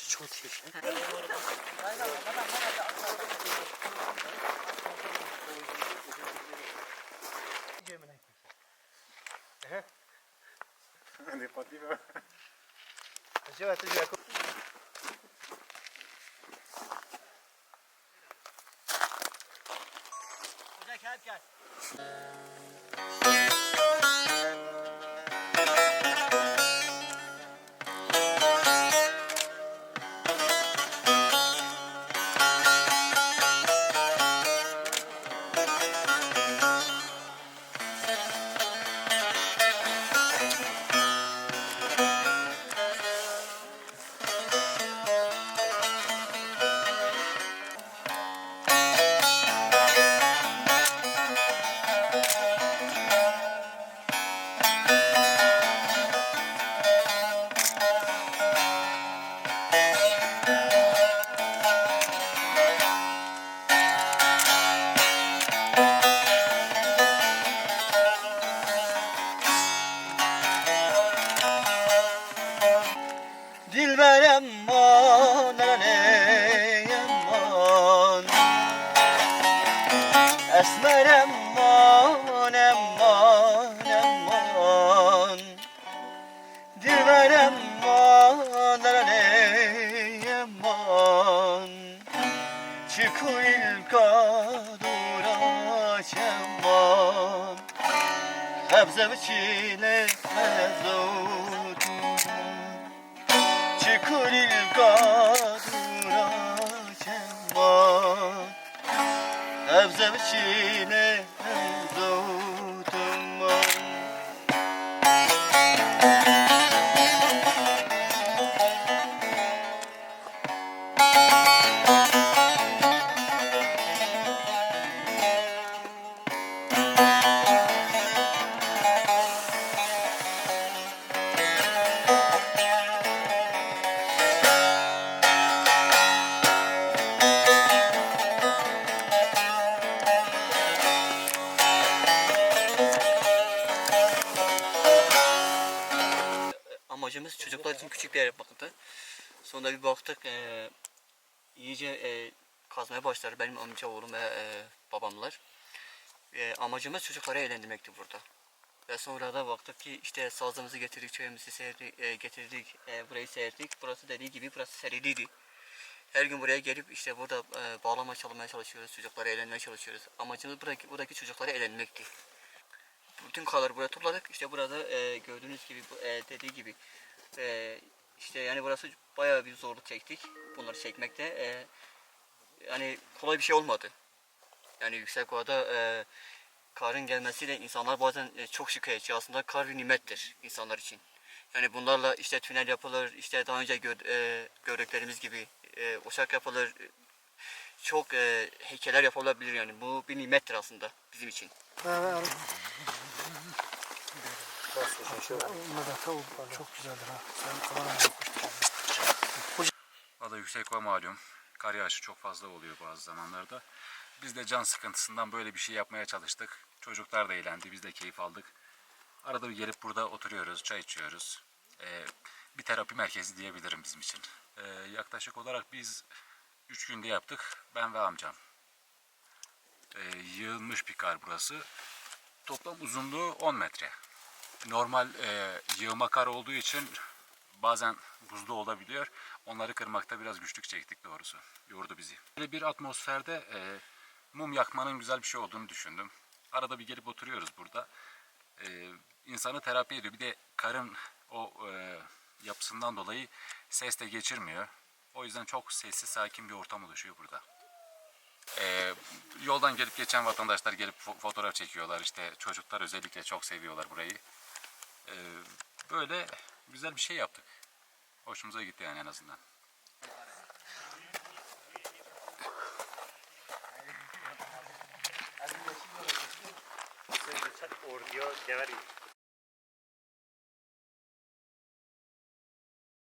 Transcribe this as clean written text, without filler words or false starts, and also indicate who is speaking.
Speaker 1: çok iyi.
Speaker 2: Dilber emman, ey emman, esmer emman, emman, emman. Dilber emman, ey emman, çıkı ilka duraç emman, sebze biçile mezut. Çıkır ilka duraç emman, sebze biçile mezut emman. Amacımız çocuklar için küçük bir yer yapmaktı. Sonra bir baktık iyice kazmaya başladı benim amca oğlum ve babamlar. Amacımız çocukları eğlendirmekti burada. Ve sonra da baktık ki işte sazımızı getirdik, çayımızı getirdik, burayı serdik. Burası dediği gibi burası seriliydi. Her gün buraya gelip işte burada bağlama çalmaya çalışıyoruz, çocukları eğlenmeye çalışıyoruz. Amacımız buradaki çocukları eğlenmekti. Bütün kaları buraya topladık. İşte burada gördüğünüz gibi dediği gibi işte yani burası bayağı bir zorluk çektik. Bunları çekmekte yani kolay bir şey olmadı. Yani yüksek ovada karın gelmesiyle insanlar bazen çok şikayetçi. Aslında kar bir nimettir insanlar için. Yani bunlarla işte tünel yapılır, işte daha önce gördüklerimiz gibi uçak yapılır, çok heykeller yapılabilir yani. Bu bir nimettir aslında bizim için.
Speaker 1: Çok güzeldir ha. Sen kameranı yapmıştın.
Speaker 3: O da yüksek ova malum. Kar yağışı çok fazla oluyor bazı zamanlarda. Biz de can sıkıntısından böyle bir şey yapmaya çalıştık. Çocuklar da eğlendi, biz de keyif aldık. Arada bir gelip burada oturuyoruz, çay içiyoruz. Bir terapi merkezi diyebilirim bizim için. Yaklaşık olarak biz 3 günde yaptık, ben ve amcam. Yığılmış bir kar burası. Toplam uzunluğu 10 metre. Normal yığma kar olduğu için bazen buzlu olabiliyor. Onları kırmakta biraz güçlük çektik doğrusu. Yordu bizi. Böyle bir atmosferde mum yakmanın güzel bir şey olduğunu düşündüm. Arada bir gelip oturuyoruz burada. İnsanı terapi ediyor. Bir de karın o yapısından dolayı ses de geçirmiyor. O yüzden çok sessiz, sakin bir ortam oluşuyor burada. Yoldan gelip geçen vatandaşlar gelip fotoğraf çekiyorlar. İşte çocuklar özellikle çok seviyorlar burayı. Böyle güzel bir şey yaptık. Hoşumuza gitti yani en azından.
Speaker 1: Orduya gelir.